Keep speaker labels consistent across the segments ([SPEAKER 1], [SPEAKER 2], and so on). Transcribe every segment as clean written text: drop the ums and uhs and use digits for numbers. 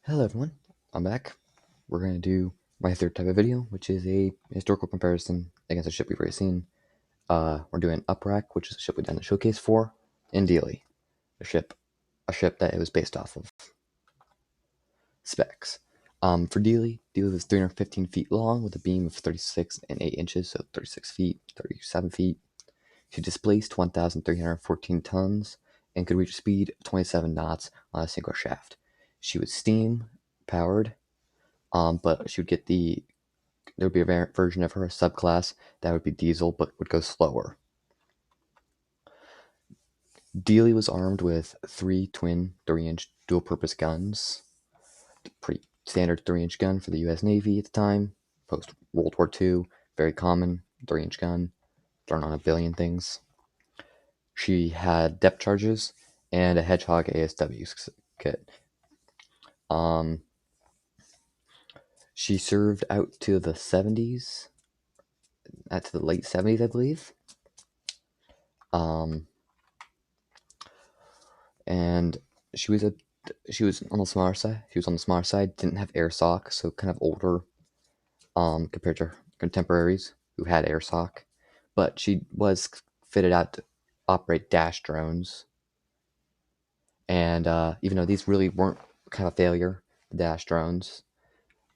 [SPEAKER 1] Hello everyone, I'm back. We're going to do my third type of video, which is a historical comparison against a ship we've already seen. We're doing Uprac, which is a ship we've done the showcase for, and Dealy, a ship that it was based off of specs. For Dealy was 315 feet long with a beam of 36 and 8 inches, so 36 feet, 37 feet. She displaced 1,314 tons and could reach a speed of 27 knots on a single shaft. She was steam powered, but she would get there would be a version of her, a subclass, that would be diesel but would go slower. Dealy was armed with 3 twin 3-inch dual-purpose guns. Pretty standard 3-inch gun for the US Navy at the time, post World War II, very common 3-inch gun, thrown on a billion things. She had depth charges and a Hedgehog ASW kit. She served out to the 70s, to the late 70s, I believe. And she was on the smaller side. She was on the smaller side. Didn't have air sock, so kind of older, compared to her contemporaries who had air sock. But she was fitted out to operate dash drones. And even though these really weren't kind of a failure, the dash drones,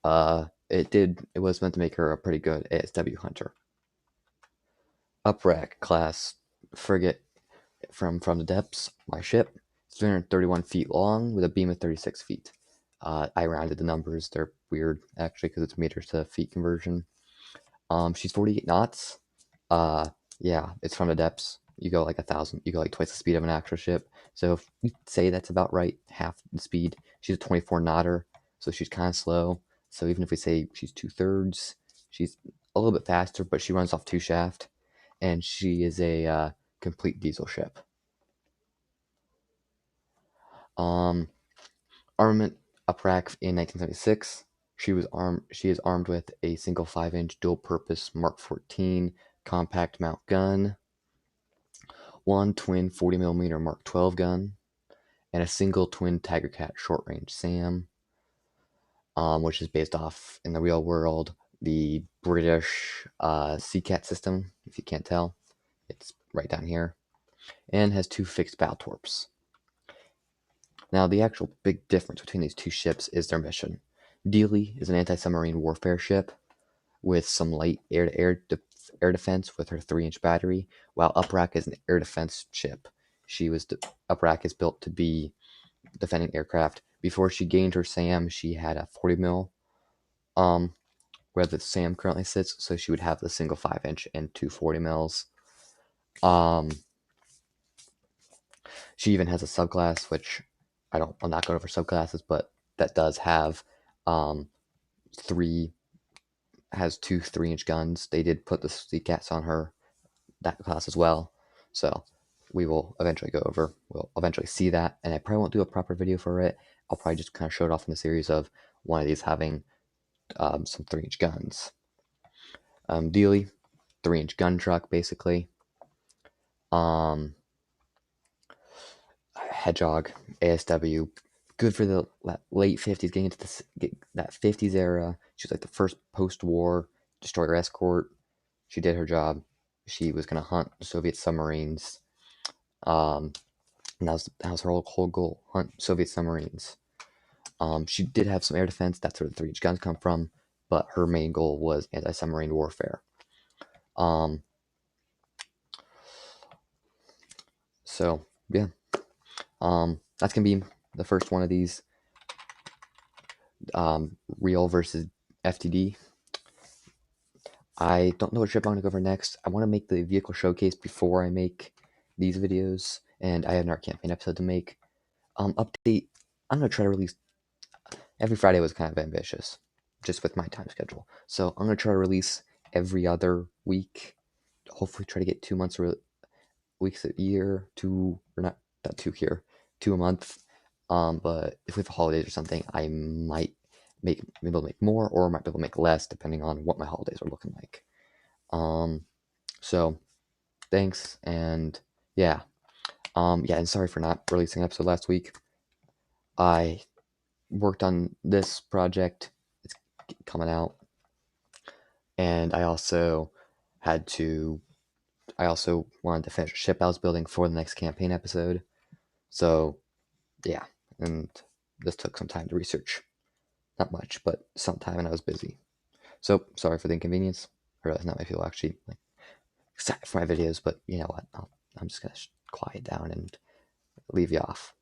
[SPEAKER 1] it was meant to make her a pretty good ASW hunter. Uprac class frigate from the depths. My ship, 331 feet long with a beam of 36 feet. I rounded the numbers. They're weird, actually, because it's meters to feet conversion. She's 48 knots. Yeah, it's from the depths. You go like 1,000. You go like twice the speed of an actual ship. So if we say that's about right, half the speed. She's a 24 knotter, so she's kind of slow. So even if we say she's 2/3, she's a little bit faster, but she runs off 2 shaft, and she is a complete diesel ship. Armament Uprac in 1976. She is armed with a single 5-inch dual-purpose Mark 14 compact mount gun, one twin 40mm Mark 12 gun, and a single twin Tiger Cat short-range SAM, which is based off, in the real world, the British Seacat system. If you can't tell, it's right down here, and has 2 fixed bow torps. Now, the actual big difference between these two ships is their mission. Dealy is an anti-submarine warfare ship with some light air-to-air air defense with her 3-inch battery, while Uprac is an air defense ship. Uprac is built to be defending aircraft. Before she gained her SAM, she had a 40 mil, where the SAM currently sits, so she would have the single 5-inch and 2 40 mils. She even has a subclass, which I'm not going over subclasses, but that does have two 3-inch guns. They did put the Seacats on her, that class as well. So we'll eventually see that, and I probably won't do a proper video for it. I'll probably just kind of show it off in the series of one of these having some 3-inch guns. Dealy, 3-inch gun truck, basically. Hedgehog, ASW, good for the late 50s, getting into that 50s era. She was like the first post-war destroyer escort. She did her job. She was going to hunt Soviet submarines. And that was her whole goal, hunt Soviet submarines. She did have some air defense. That's where the 3-inch guns come from. But her main goal was anti-submarine warfare. So, yeah. That's going to be the first one of these. Real versus FTD. I don't know what ship I'm going to go for next. I want to make the vehicle showcase before I make these videos, and I have another campaign episode to make. Update, I'm going to try to release, every Friday was kind of ambitious, just with my time schedule. So I'm going to try to release every other week, hopefully try to get 2 months, weeks a year, 2 a month. But if we have holidays or something, I might be able to make more, or might be able to make less, depending on what my holidays are looking like. So thanks, and yeah. And sorry for not releasing an episode last week. I worked on this project. It's coming out, and had to. I also wanted to finish a ship I was building for the next campaign episode. So yeah, and this took some time to research. Not much, but some time, and I was busy. So sorry for the inconvenience. I realize not many people actually like excited for my videos, but you know what? I'm just gonna quiet down and leave you off.